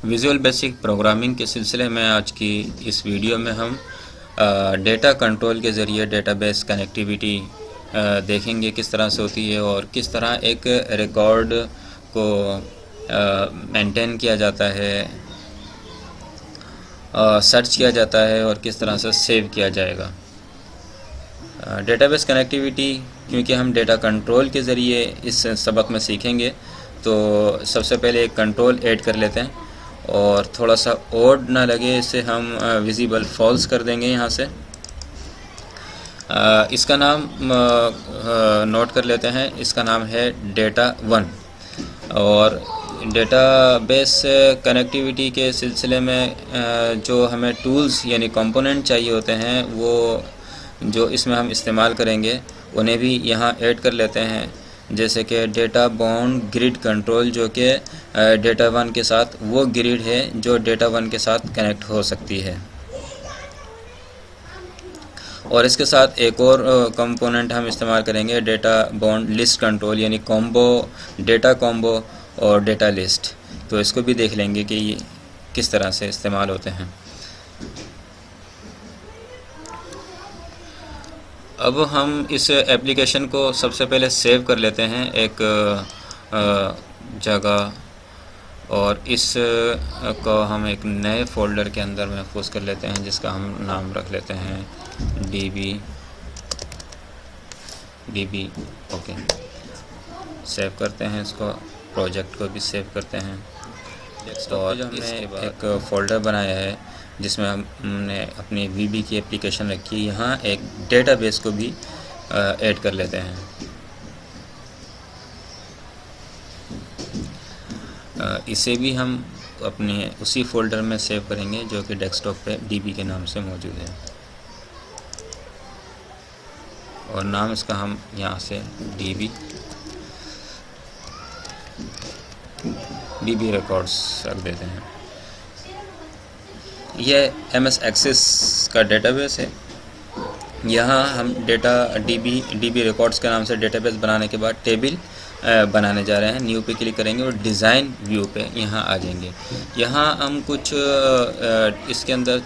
Visual basic programming के सिलसिले में आज की इस वीडियो में हम डेटा कंट्रोल के ज़रिए डेटाबेस कनेक्टिविटी देखेंगे किस तरह से होती है और किस तरह एक रिकॉर्ड को मेंटेन किया जाता है, सर्च किया जाता है और किस तरह से सेव किया जाएगा। डेटाबेस कनेक्टिविटी क्योंकि हम डेटा कंट्रोल के ज़रिए इस सबक में सीखेंगे, तो सबसे पहले एक कंट्रोल ऐड कर लेते हैं और थोड़ा सा ओड ना लगे इसे हम विजिबल फॉल्स कर देंगे यहाँ से। इसका नाम नोट कर लेते हैं, इसका नाम है डेटा1। और डेटाबेस कनेक्टिविटी के सिलसिले में जो हमें टूल्स यानी कंपोनेंट चाहिए होते हैं, वो जो इसमें हम इस्तेमाल करेंगे उन्हें भी यहाँ ऐड कर लेते हैं। जैसे कि डेटा बाउंड ग्रिड कंट्रोल, जो कि डेटा1 के साथ वो ग्रिड है जो डेटा1 के साथ कनेक्ट हो सकती है। और इसके साथ एक और कंपोनेंट हम इस्तेमाल करेंगे, डेटा बाउंड लिस्ट कंट्रोल यानी कॉम्बो, डेटा कॉम्बो और डेटा लिस्ट। तो इसको भी देख लेंगे कि ये किस तरह से इस्तेमाल होते हैं। अब हम इस एप्लीकेशन को सबसे पहले सेव कर लेते हैं एक जगह, और इस को हम एक नए फ़ोल्डर के अंदर महफूज कर लेते हैं जिसका हम नाम रख लेते हैं DB। ओके, सेव करते हैं इसको, प्रोजेक्ट को भी सेव करते हैं। तो हमने एक फ़ोल्डर बनाया है जिसमें हमने अपनी VB की एप्लीकेशन रखी है। यहाँ एक डेटाबेस को भी ऐड कर लेते हैं। इसे भी हम अपने उसी फ़ोल्डर में सेव करेंगे जो कि डेस्कटॉप पे DB के नाम से मौजूद है, और नाम इसका हम यहाँ से DB रिकॉर्ड्स रख देते हैं। यह MS एक्सेस का डेटाबेस है। यहाँ हम DB रिकॉर्ड्स के नाम से डेटाबेस बनाने के बाद टेबल बनाने जा रहे हैं। न्यू पे क्लिक करेंगे और डिज़ाइन व्यू पे यहाँ आ जाएंगे। यहाँ हम कुछ इसके अंदर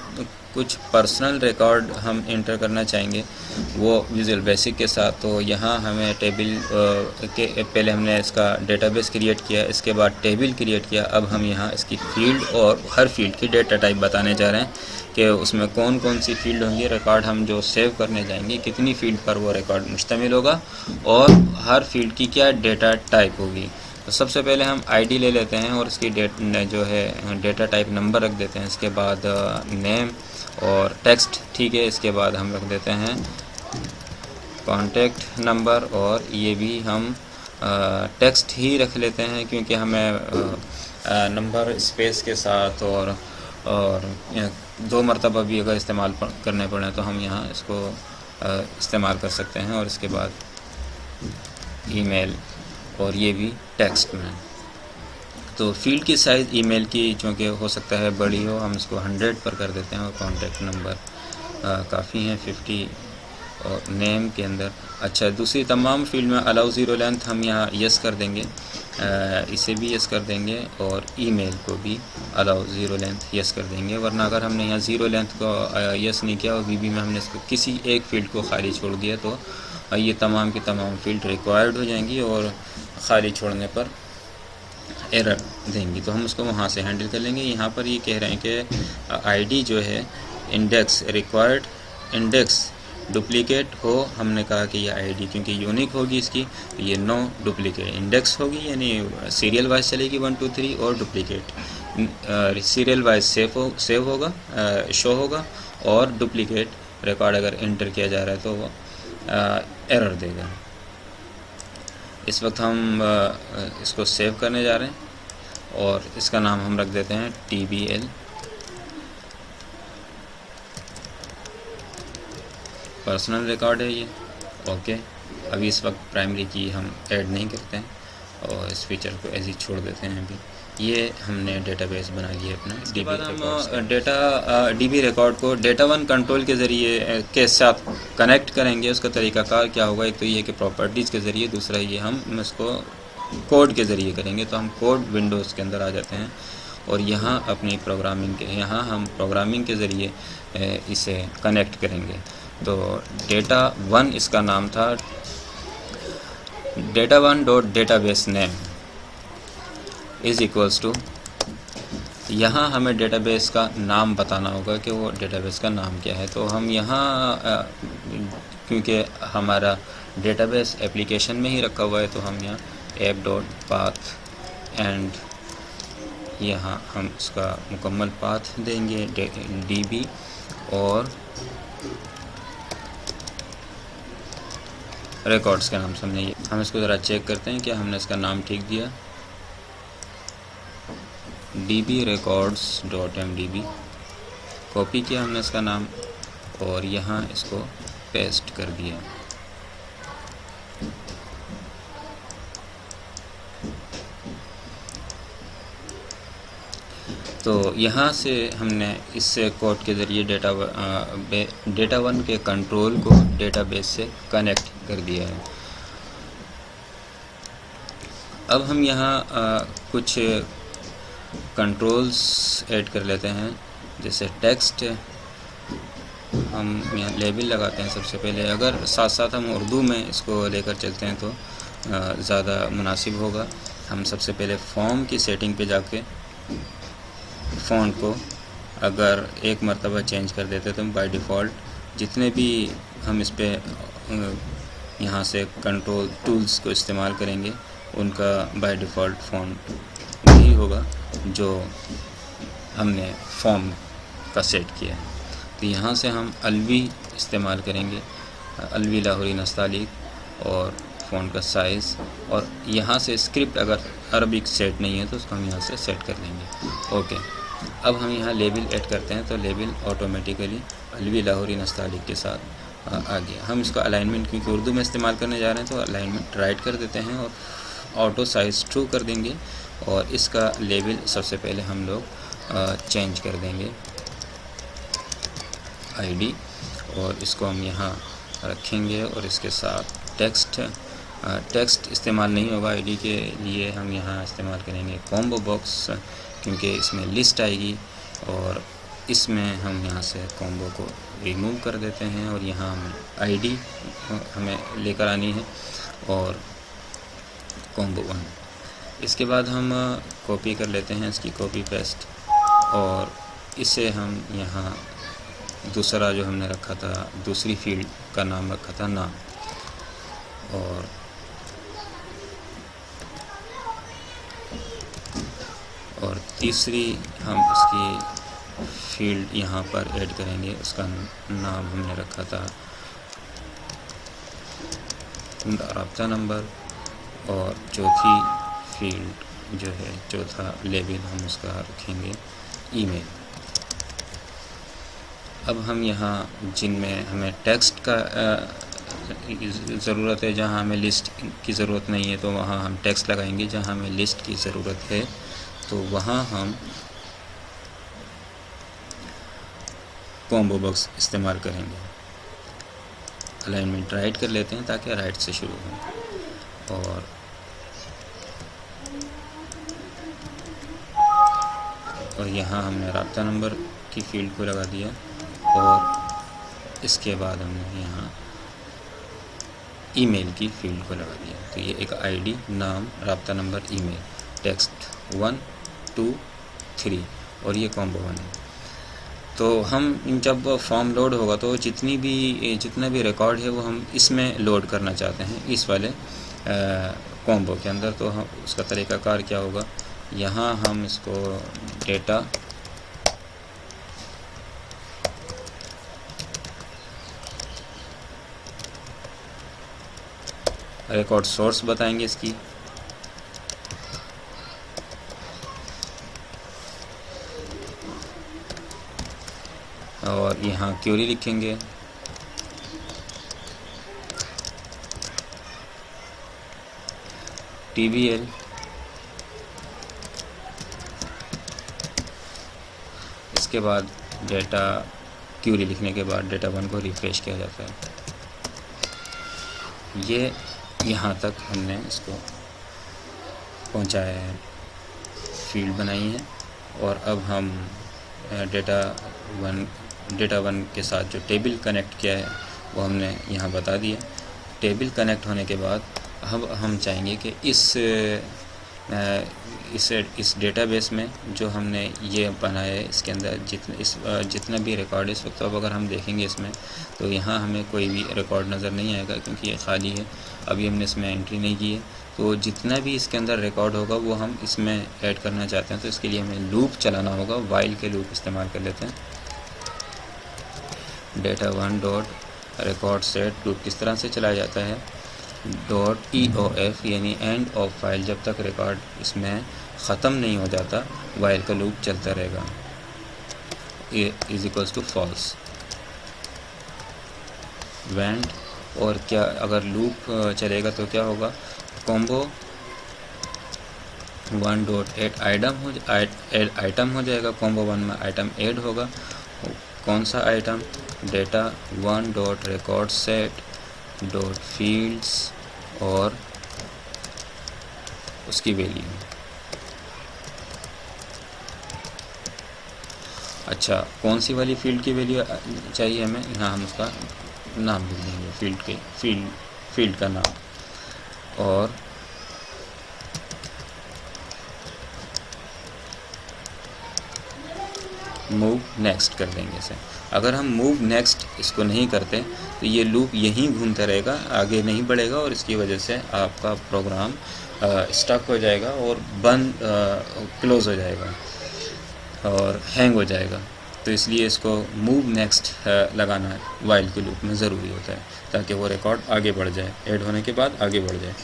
कुछ पर्सनल रिकॉर्ड हम इंटर करना चाहेंगे, वो विजुअल बेसिक के साथ। तो यहाँ हमें टेबल के पहले हमने इसका डेटाबेस क्रिएट किया, इसके बाद टेबल क्रिएट किया। अब हम यहाँ इसकी फील्ड और हर फील्ड की डेटा टाइप बताने जा रहे हैं कि उसमें कौन कौन सी फील्ड होंगी, रिकॉर्ड हम जो सेव करने जाएंगे कितनी फील्ड पर वो रिकॉर्ड मुश्तमिल होगा, और हर फील्ड की क्या डेटा टाइप होगी। तो सबसे पहले हम ID ले लेते हैं और इसकी जो है डेटा टाइप नंबर रख देते हैं। इसके बाद नेम और टेक्स्ट, ठीक है। इसके बाद हम रख देते हैं कॉन्टैक्ट नंबर, और ये भी हम टेक्स्ट ही रख लेते हैं क्योंकि हमें नंबर स्पेस के साथ और 2 मरतबा भी अगर इस्तेमाल करने पड़े तो हम यहाँ इसको इस्तेमाल कर सकते हैं। और इसके बाद ईमेल, और ये भी टेक्स्ट में। तो फील्ड की साइज़ ईमेल की चूँकि हो सकता है बड़ी हो, हम इसको 100 पर कर देते हैं, और कॉन्टैक्ट नंबर काफ़ी हैं 50, और नेम के अंदर अच्छा दूसरी तमाम फील्ड में अलाउ ज़ीरो लेंथ हम यहाँ यस कर देंगे, इसे भी यस कर देंगे, और ईमेल को भी अलाउ ज़ीरो लेंथ यस कर देंगे। वरना अगर हमने यहाँ ज़ीरो लेंथ को यस नहीं किया और VB में हमने इसको किसी एक फ़ील्ड को खाली छोड़ दिया, तो ये तमाम की तमाम फील्ड रिक्वायर्ड हो जाएंगी और खाली छोड़ने पर एरर देंगी। तो हम उसको वहाँ से हैंडल कर लेंगे। यहाँ पर ये कह रहे हैं कि ID जो है इंडेक्स रिक्वायर्ड, इंडेक्स डुप्लीकेट हो। हमने कहा कि ये ID क्योंकि यूनिक होगी इसकी, तो ये नो डुप्लीकेट। इंडेक्स होगी यानी सीरियल वाइज चलेगी 1 2 3, और डुप्लीकेट सीरियल वाइज सेव होगा, शो होगा, और डुप्लीकेट रिकॉर्ड अगर इंटर किया जा रहा है तो वो एरर देगा। इस वक्त हम इसको सेव करने जा रहे हैं और इसका नाम हम रख देते हैं TBL। पर्सनल रिकॉर्ड है ये, ओके। अभी इस वक्त प्राइमरी की हम ऐड नहीं करते हैं और इस फीचर को ऐसे ही छोड़ देते हैं। अभी ये हमने डेटाबेस बना लिया अपना। इसके बाद हम DB रिकॉर्ड को डेटा1 कंट्रोल के ज़रिए के साथ कनेक्ट करेंगे। उसका तरीक़ाकार क्या होगा, एक तो ये कि प्रॉपर्टीज़ के ज़रिए, दूसरा ये हम इसको कोड के ज़रिए करेंगे। तो हम कोड विंडोज़ के अंदर आ जाते हैं और यहाँ अपनी प्रोग्रामिंग के यहाँ हम प्रोग्रामिंग के ज़रिए इसे कनेक्ट करेंगे। तो data1 इसका नाम था, data1.database_name इज़ इक्वल्स टू, यहाँ हमें डेटाबेस का नाम बताना होगा कि वो डेटाबेस का नाम क्या है। तो हम यहाँ क्योंकि हमारा डेटाबेस एप्लीकेशन में ही रखा हुआ है, तो हम यहाँ app.path एंड यहाँ हम उसका मुकम्मल पाथ देंगे db, और रिकॉर्ड्स के नाम से हमने हम इसको ज़रा चेक करते हैं कि हमने इसका नाम ठीक दिया। db records.mdb कॉपी किया हमने इसका नाम और यहाँ इसको पेस्ट कर दिया। तो यहाँ से हमने इस कोड के ज़रिए data1 के कंट्रोल को डेटाबेस से कनेक्ट कर दिया है। अब हम यहाँ कुछ कंट्रोल्स ऐड कर लेते हैं, जैसे टेक्स्ट हम यहाँ लेबल लगाते हैं सबसे पहले। अगर साथ साथ हम उर्दू में इसको लेकर चलते हैं तो ज़्यादा मुनासिब होगा। हम सबसे पहले फॉर्म की सेटिंग पे जाके फ़ॉन्ट को अगर एक मरतबा चेंज कर देते तो बाय डिफ़ॉल्ट जितने भी हम इस पे यहाँ से कंट्रोल टूल्स को इस्तेमाल करेंगे उनका बाय डिफ़ॉल्ट फ़ॉन्ट वही होगा जो हमने फॉर्म का सेट किया है। तो यहाँ से हम अलवी इस्तेमाल करेंगे, अलवी लाहौरी नस्तालिक, और फ़ॉन्ट का साइज़, और यहाँ से स्क्रिप्ट अगर अरबिक सेट नहीं है तो उसको हम यहाँ से सेट कर लेंगे। ओके, अब हम यहाँ लेबल ऐड करते हैं तो लेबल ऑटोमेटिकली अलवी लाहौरी नस्तालिक के साथ आ गया। हम इसका अलाइनमेंट क्योंकि उर्दू में इस्तेमाल करने जा रहे हैं तो अलाइनमेंट राइट कर देते हैं और ऑटो साइज़ ट्रू कर देंगे, और इसका लेबल सबसे पहले हम लोग चेंज कर देंगे आईडी, और इसको हम यहाँ रखेंगे और इसके साथ टेक्स्ट इस्तेमाल नहीं होगा आईडी के लिए। हम यहाँ इस्तेमाल करेंगे कॉम्बो बॉक्स क्योंकि इसमें लिस्ट आएगी, और इसमें हम यहाँ से कॉम्बो को रिमूव कर देते हैं और यहाँ हम आईडी हमें लेकर आनी है और कॉम्बो 1। इसके बाद हम कॉपी कर लेते हैं इसकी कॉपी पेस्ट, और इसे हम यहाँ दूसरा जो हमने रखा था, दूसरी फील्ड का नाम रखा था नाम, और तीसरी हम इसकी फील्ड यहाँ पर ऐड करेंगे, उसका नाम हमने रखा था राब्ता नंबर, और चौथी फील्ड जो है चौथा लेबल हम उसका रखेंगे ईमेल। अब हम यहाँ जिनमें हमें टेक्स्ट का ज़रूरत है, जहाँ हमें लिस्ट की ज़रूरत नहीं है तो वहाँ हम टेक्स्ट लगाएंगे, जहाँ हमें लिस्ट की ज़रूरत है तो वहाँ हम कॉम्बो बॉक्स इस्तेमाल करेंगे। अलाइनमेंट राइट कर लेते हैं ताकि राइट से शुरू हो, और यहाँ हमने राब्ता नंबर की फील्ड को लगा दिया, और इसके बाद हमने यहाँ ईमेल की फील्ड को लगा दिया। तो ये एक आईडी, नाम, राब्ता नंबर, ईमेल, टेक्स्ट 1 2 3, और ये कॉम्बो 1 है। तो हम जब फॉर्म लोड होगा तो जितना भी रिकॉर्ड है वो हम इसमें लोड करना चाहते हैं, इस वाले कॉम्बो के अंदर। तो हम उसका तरीक़ाकार क्या होगा, यहाँ हम इसको डेटा रिकॉर्ड सोर्स बताएंगे इसकी, और यहाँ क्वेरी लिखेंगे, TBL, इसके बाद डेटा क्वेरी लिखने के बाद data1 को रिफ्रेश किया जाता है। ये यहाँ तक हमने इसको पहुँचाया है, फील्ड बनाई है, और अब हम डेटा वन के साथ जो टेबल कनेक्ट किया है वो हमने यहाँ बता दिया। टेबल कनेक्ट होने के बाद अब हम चाहेंगे कि इस डेटाबेस में जो हमने ये बनाया है इसके अंदर जितना भी रिकॉर्ड इस वक्त, अब अगर हम देखेंगे इसमें तो यहाँ हमें कोई भी रिकॉर्ड नज़र नहीं आएगा क्योंकि ये खाली है, अभी हमने इसमें एंट्री नहीं की है। तो जितना भी इसके अंदर रिकॉर्ड होगा वो हम इसमें ऐड करना चाहते हैं, तो इसके लिए हमें लूप चलाना होगा। वाइल के लूप इस्तेमाल कर लेते हैं। Data one dot record set loop किस तरह से चलाया जाता है, .eof यानी एंड ऑफ फाइल, जब तक रिकॉर्ड इसमें ख़त्म नहीं हो जाता वाइल का लूप चलता रहेगा। Is equals to false wend, और क्या अगर लूप चलेगा तो क्या होगा, combo one dot add item हो जाएगा। कॉम्बो वन में आइटम ऐड होगा। कौन सा item, data one dot record set dot fields और उसकी वैल्यू। अच्छा, कौन सी वाली फील्ड की वैल्यू चाहिए हमें, यहाँ हम उसका नाम लिख देंगे, फील्ड का नाम, और मूव नेक्स्ट कर देंगे इसे। अगर हम मूव नेक्स्ट इसको नहीं करते तो ये लूप यहीं घूमता रहेगा, आगे नहीं बढ़ेगा, और इसकी वजह से आपका प्रोग्राम स्टक हो जाएगा और क्लोज़ हो जाएगा और हैंग हो जाएगा। तो इसलिए इसको मूव नेक्स्ट लगाना वाइल के लूप में ज़रूरी होता है ताकि वो रिकॉर्ड आगे बढ़ जाए, ऐड होने के बाद आगे बढ़ जाए,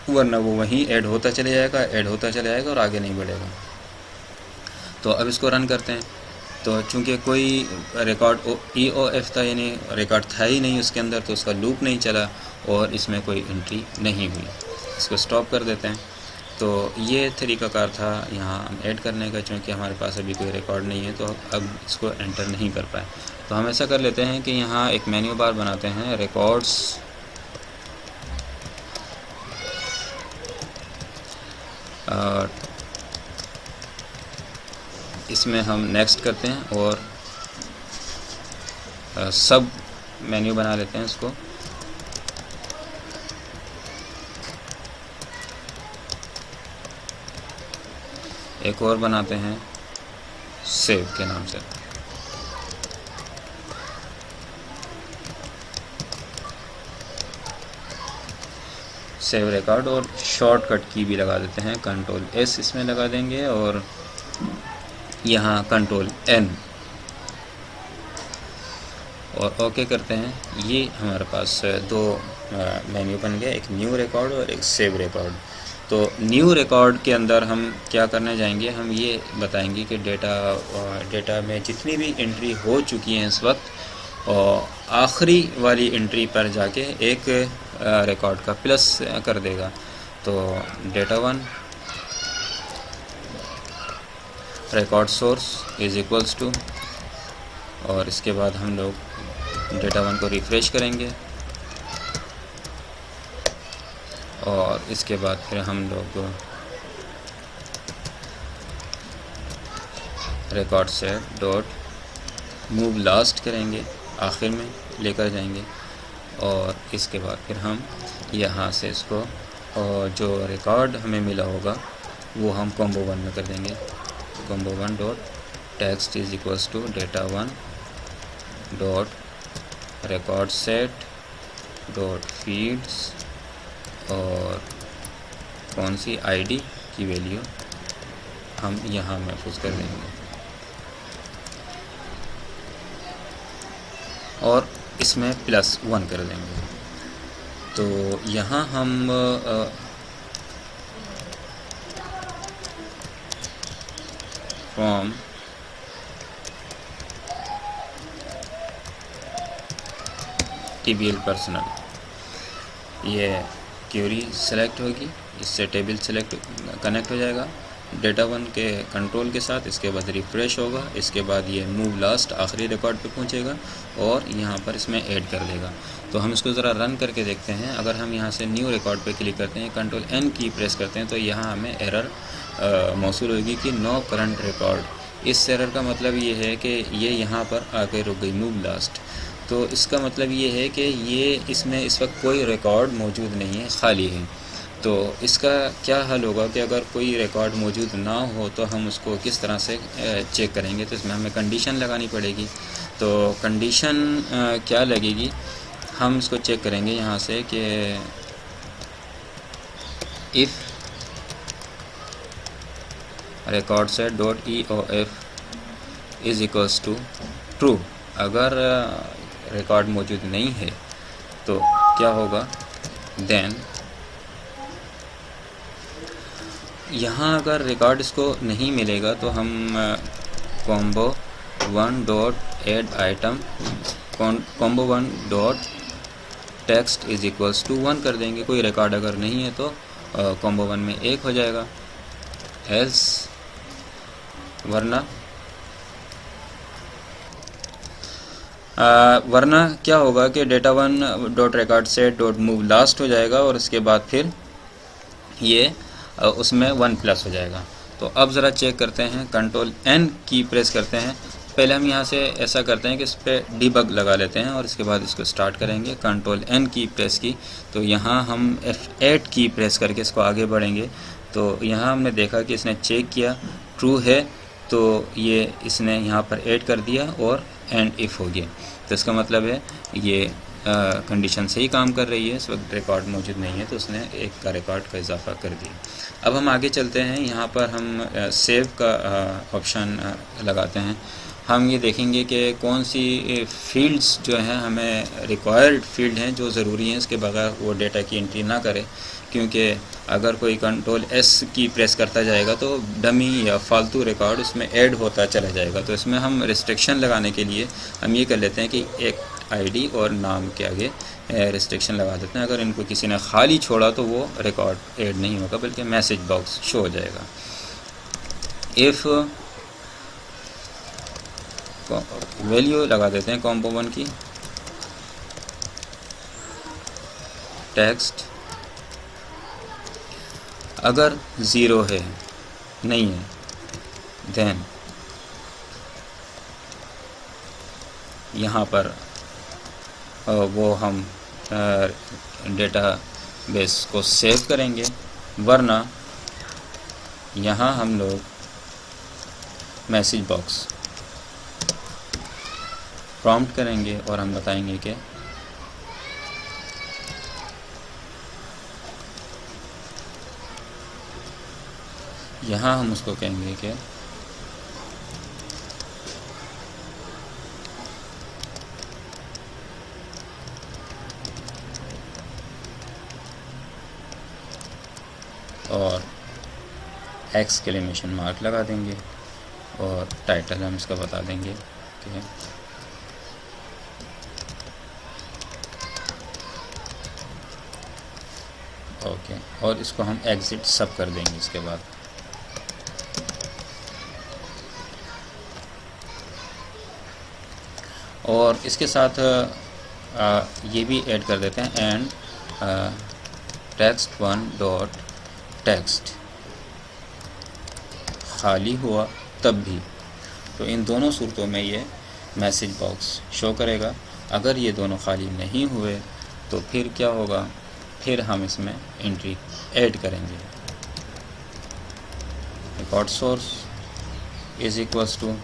वरना वो वहीं ऐड होता चले जाएगा और आगे नहीं बढ़ेगा। तो अब इसको रन करते हैं। तो चूंकि कोई रिकॉर्ड EOF था, यानी रिकॉर्ड था ही नहीं उसके अंदर, तो उसका लूप नहीं चला और इसमें कोई एंट्री नहीं हुई। इसको स्टॉप कर देते हैं। तो ये तरीक़ाकार था यहाँ ऐड करने का, चूँकि हमारे पास अभी कोई रिकॉर्ड नहीं है तो अब इसको एंटर नहीं कर पाए। तो हम ऐसा कर लेते हैं कि यहाँ एक मेन्यू बार बनाते हैं, रिकॉर्ड्स, इसमें हम नेक्स्ट करते हैं और सब मेन्यू बना लेते हैं इसको। एक और बनाते हैं सेव के नाम से। सेव रिकॉर्ड, और शॉर्टकट की भी लगा देते हैं, Ctrl+S इसमें लगा देंगे और यहाँ Ctrl+N और ओके करते हैं। ये हमारे पास दो मेन्यू बन गए, एक न्यू रिकॉर्ड और एक सेव रिकॉर्ड। तो न्यू रिकॉर्ड के अंदर हम क्या करने जाएंगे, हम ये बताएंगे कि डेटा में जितनी भी एंट्री हो चुकी हैं इस वक्त, और आखिरी वाली एंट्री पर जाके एक रिकॉर्ड का प्लस कर देगा। तो data one record source is equals to, और इसके बाद हम लोग डेटा वन को रिफ़्रेश करेंगे और इसके बाद फिर हम लोग रिकॉर्ड से डॉट मूव लास्ट करेंगे, आखिर में लेकर जाएंगे, और इसके बाद फिर हम यहाँ से इसको जो रिकॉर्ड हमें मिला होगा वो हम कॉम्बो वन में कर देंगे। Combo one dot text is equals to data one dot record set dot fields, और कौन सी आईडी की वैल्यू हम यहाँ महफूज कर देंगे, और इसमें +1 कर देंगे। तो यहाँ हम फ्रॉम TBL पर्सनल ये क्वेरी सेलेक्ट होगी, इससे टेबल सेलेक्ट कनेक्ट हो जाएगा, डेटा 1 के कंट्रोल के साथ, इसके बाद रिफ़्रेश होगा, इसके बाद ये मूव लास्ट आखिरी रिकॉर्ड पे पहुंचेगा और यहाँ पर इसमें ऐड कर देगा। तो हम इसको ज़रा रन करके देखते हैं। अगर हम यहाँ से न्यू रिकॉर्ड पे क्लिक करते हैं, कंट्रोल N की प्रेस करते हैं, तो यहाँ हमें एरर मौसूल होगी कि नो करंट रिकॉर्ड। इस एरर का मतलब ये है कि ये यहाँ पर आके रुक गई, मूव लास्ट। तो इसका मतलब ये है कि ये इसमें इस वक्त कोई रिकॉर्ड मौजूद नहीं है, खाली है। तो इसका क्या हल होगा कि अगर कोई रिकॉर्ड मौजूद ना हो तो हम उसको किस तरह से चेक करेंगे? तो इसमें हमें कंडीशन लगानी पड़ेगी। तो कंडीशन क्या लगेगी, हम इसको चेक करेंगे यहाँ से कि if record set dot EOF is equals to true. अगर रिकॉर्ड मौजूद नहीं है तो क्या होगा, देन यहाँ अगर रिकॉर्ड इसको नहीं मिलेगा तो हम combo 1 dot add item combo 1 dot text is equals to 1 कर देंगे। कोई रिकॉर्ड अगर नहीं है तो combo 1 में 1 हो जाएगा, एल्स वरना क्या होगा कि data 1 dot record set dot move last हो जाएगा और उसके बाद फिर ये उसमें 1+ हो जाएगा। तो अब ज़रा चेक करते हैं, कंट्रोल N की प्रेस करते हैं। पहले हम यहाँ से ऐसा करते हैं कि इस पर डिबग लगा लेते हैं और इसके बाद इसको स्टार्ट करेंगे। कंट्रोल N की प्रेस की, तो यहाँ हम F8 की प्रेस करके इसको आगे बढ़ेंगे। तो यहाँ हमने देखा कि इसने चेक किया, ट्रू है तो ये इसने यहाँ पर ऐड कर दिया और एंड इफ़ हो गया। तो इसका मतलब है ये कंडीशन सही काम कर रही है, इस वक्त रिकॉर्ड मौजूद नहीं है तो उसने एक का रिकॉर्ड का इजाफा कर दिया। अब हम आगे चलते हैं, यहाँ पर हम सेव का ऑप्शन लगाते हैं। हम ये देखेंगे कि कौन सी फील्ड्स जो हैं हमें रिक्वायर्ड फील्ड हैं जो ज़रूरी हैं, इसके बगैर वो डेटा की एंट्री ना करे, क्योंकि अगर कोई कंट्रोल S की प्रेस करता जाएगा तो डमी या फालतू रिकॉर्ड उसमें ऐड होता चला जाएगा। तो इसमें हम रिस्ट्रिक्शन लगाने के लिए हम ये कर लेते हैं कि एक ID और नाम के आगे रिस्ट्रिक्शन लगा देते हैं। अगर इनको किसी ने खाली छोड़ा तो वो रिकॉर्ड ऐड नहीं होगा बल्कि मैसेज बॉक्स शो हो जाएगा। इफ़ वैल्यू लगा देते हैं combo 1 की, टेक्स्ट अगर 0 है, नहीं है, देन यहाँ पर वो हम डेटा बेस को सेव करेंगे, वरना यहाँ हम लोग मैसेज बॉक्स प्रॉम्प्ट करेंगे और हम बताएंगे कि यहाँ हम उसको कहेंगे कि और एक्सक्लेमेशन मार्क लगा देंगे और टाइटल हम इसका बता देंगे कि ओके, और इसको हम एग्ज़िट सब कर देंगे इसके बाद। और इसके साथ ये भी ऐड कर देते हैं, एंड टेक्स्ट 1 डॉट टेक्स्ट खाली हुआ तब भी। तो इन दोनों सूरतों में ये मैसेज बॉक्स शो करेगा। अगर ये दोनों खाली नहीं हुए तो फिर क्या होगा, फिर हम इसमें एंट्री ऐड करेंगे। Record source is equals to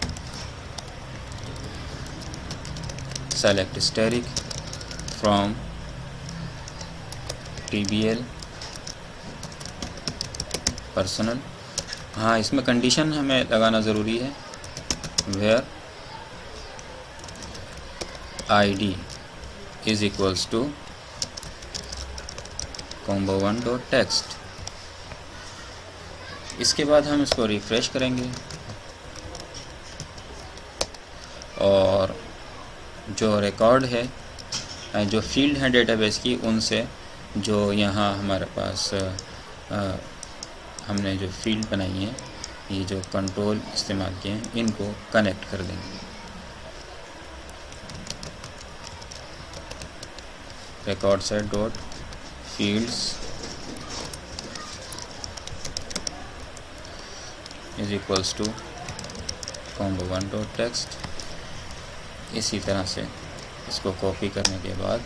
select static from TBL personal. हाँ, इसमें कंडीशन हमें लगाना ज़रूरी है, where ID is equals to combo 1 dot text. इसके बाद हम इसको रिफ़्रेश करेंगे और जो रिकॉर्ड है, जो फील्ड है डेटाबेस की, उनसे जो यहाँ हमारे पास हमने जो फील्ड बनाई है ये जो कंट्रोल इस्तेमाल किए हैं इनको कनेक्ट कर देंगे। Record set dot fields is equals to combo1 dot text. इसी तरह से इसको कॉपी करने के बाद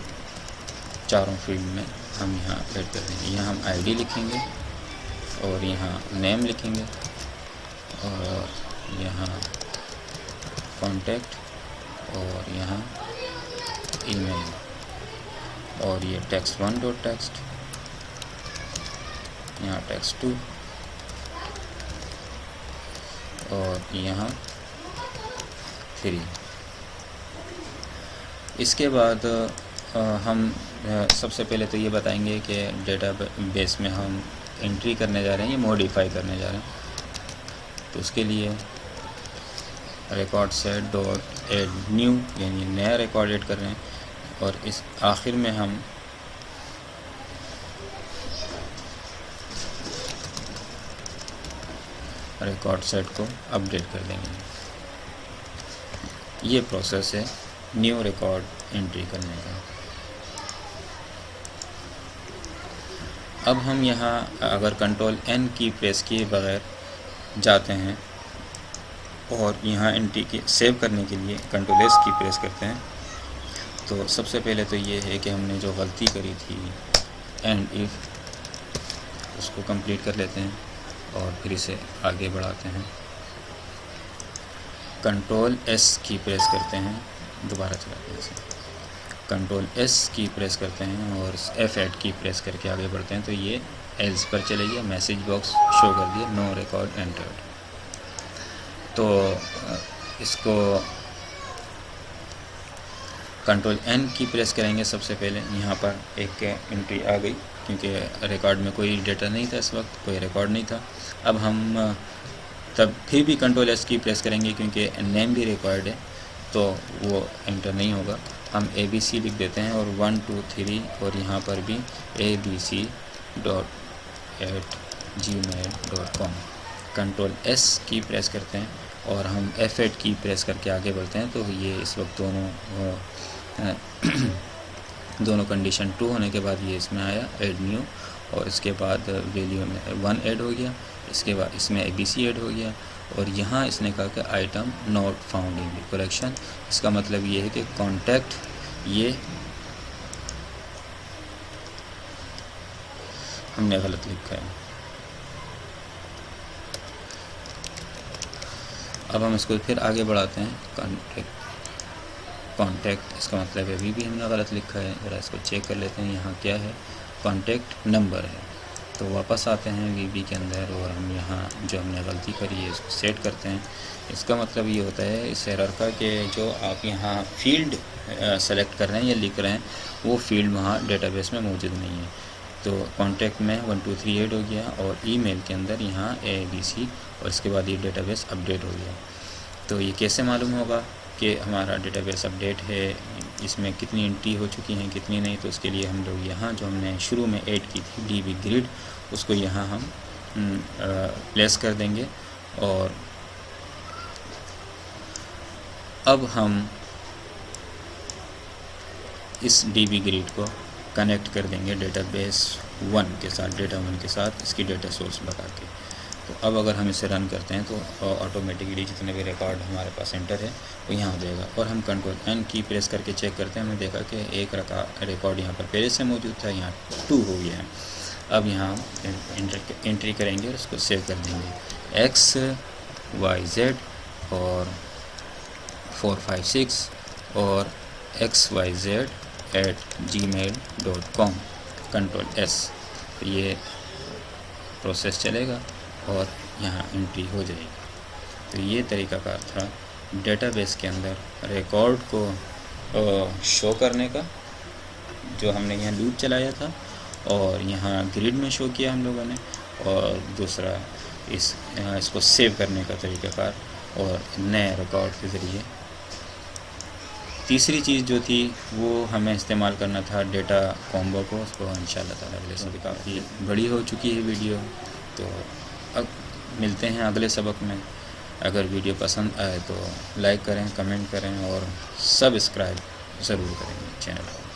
चारों फील्ड में हम यहाँ ऐड कर देंगे। यहाँ हम आईडी लिखेंगे और यहाँ नेम लिखेंगे और यहाँ कॉन्टैक्ट और यहाँ ईमेल और ये text1 डॉट टेक्स्ट, यहाँ text2 और यहाँ 3। इसके बाद हम सबसे पहले तो ये बताएंगे कि डेटा बेस में हम एंट्री करने जा रहे हैं या मॉडिफाई करने जा रहे हैं। तो उसके लिए record set dot add new यानी नया रिकॉर्ड ऐड कर रहे हैं और इस आखिर में हम रिकॉर्ड सेट को अपडेट कर देंगे। ये प्रोसेस है न्यू रिकॉर्ड एंट्री करने का। अब हम यहाँ अगर कंट्रोल N की प्रेस किए बगैर जाते हैं और यहाँ एंट्री की सेव करने के लिए कंट्रोल S की प्रेस करते हैं, तो सबसे पहले तो ये है कि हमने जो गलती करी थी एंड इफ़ उसको कंप्लीट कर लेते हैं और फिर इसे आगे बढ़ाते हैं। कंट्रोल S की प्रेस करते हैं, दोबारा चलाते हैं इसे, कंट्रोल S की प्रेस करते हैं और F8 की प्रेस करके आगे बढ़ते हैं तो ये एल्स पर चले गया, मैसेज बॉक्स शो कर दिया नो रिकॉर्ड एंटर्ड। तो इसको कंट्रोल N की प्रेस करेंगे सबसे पहले। यहाँ पर एक एंट्री आ गई क्योंकि रिकॉर्ड में कोई डेटा नहीं था, इस वक्त कोई रिकॉर्ड नहीं था। अब हम तब फिर भी कंट्रोल S की प्रेस करेंगे क्योंकि नेम भी रिक्वायर्ड है तो वो एंटर नहीं होगा। हम ABC लिख देते हैं और 1 2 3 और यहाँ पर भी abc.@gmail.com। कंट्रोल S की प्रेस करते हैं और हम F8 की प्रेस करके आगे बढ़ते हैं तो ये इस वक्त दोनों कंडीशन ट्रू होने के बाद ये इसमें आया ऐड न्यू और इसके बाद वैल्यू में 1 ऐड हो गया, इसके बाद इसमें ABC ऐड हो गया और यहाँ इसने कहा कि item not found in the collection. इसका मतलब ये है कि कॉन्टैक्ट ये हमने गलत लिखा है। अब हम इसको फिर आगे बढ़ाते हैं। कॉन्टैक्ट इसका मतलब है अभी भी हमने गलत लिखा है। ज़रा इसको चेक कर लेते हैं, यहाँ क्या है, कॉन्टैक्ट नंबर है। तो वापस आते हैं VB के अंदर और हम यहाँ जो हमने गलती करी है इसको सेट करते हैं। इसका मतलब ये होता है इस एरर का कि जो आप यहाँ फील्ड सेलेक्ट कर रहे हैं या लिख रहे हैं वो फील्ड वहाँ डेटाबेस में मौजूद नहीं है। तो कॉन्टैक्ट में 1 2 3 ऐड हो गया और ईमेल के अंदर यहाँ ABC और इसके बाद ये डेटाबेस अपडेट हो गया। तो ये कैसे मालूम होगा कि हमारा डेटाबेस अपडेट है, इसमें कितनी एंट्री हो चुकी हैं कितनी नहीं? तो उसके लिए हम लोग यहाँ जो हमने शुरू में ऐड की थी DB ग्रिड उसको यहाँ हम प्लेस कर देंगे और अब हम इस DB ग्रिड को कनेक्ट कर देंगे डेटाबेस 1 के साथ, डेटा 1 के साथ इसकी डेटा सोर्स लगा के। तो अब अगर हम इसे रन करते हैं तो ऑटोमेटिकली जितने भी रिकॉर्ड हमारे पास एंटर है वो यहाँ हो जाएगा। और हम कंट्रोल N की प्रेस करके चेक करते हैं, हमने देखा कि एक रिकॉर्ड यहाँ पर पहले से मौजूद था, यहाँ 2 हो गया है। अब यहाँ एंट्री करेंगे और उसको सेव कर देंगे XYZ और 456 और xyz@gmail.com कंट्रोल S। तो ये प्रोसेस चलेगा और यहाँ एंट्री हो जाएगी। तो ये तरीक़ाकार था डेटाबेस के अंदर रिकॉर्ड को शो करने का, जो हमने यहाँ लूप चलाया था और यहाँ ग्रिड में शो किया हम लोगों ने, और दूसरा इसको सेव करने का तरीक़ाकार और नए रिकॉर्ड के ज़रिए। तीसरी चीज़ जो थी वो हमें इस्तेमाल करना था डेटा कॉम्बो को, उसको इंशाल्लाह ताला अगले से। काफ़ी बड़ी हो चुकी है वीडियो, तो अब मिलते हैं अगले सबक में। अगर वीडियो पसंद आए तो लाइक करें, कमेंट करें और सब्सक्राइब ज़रूर करें चैनल को।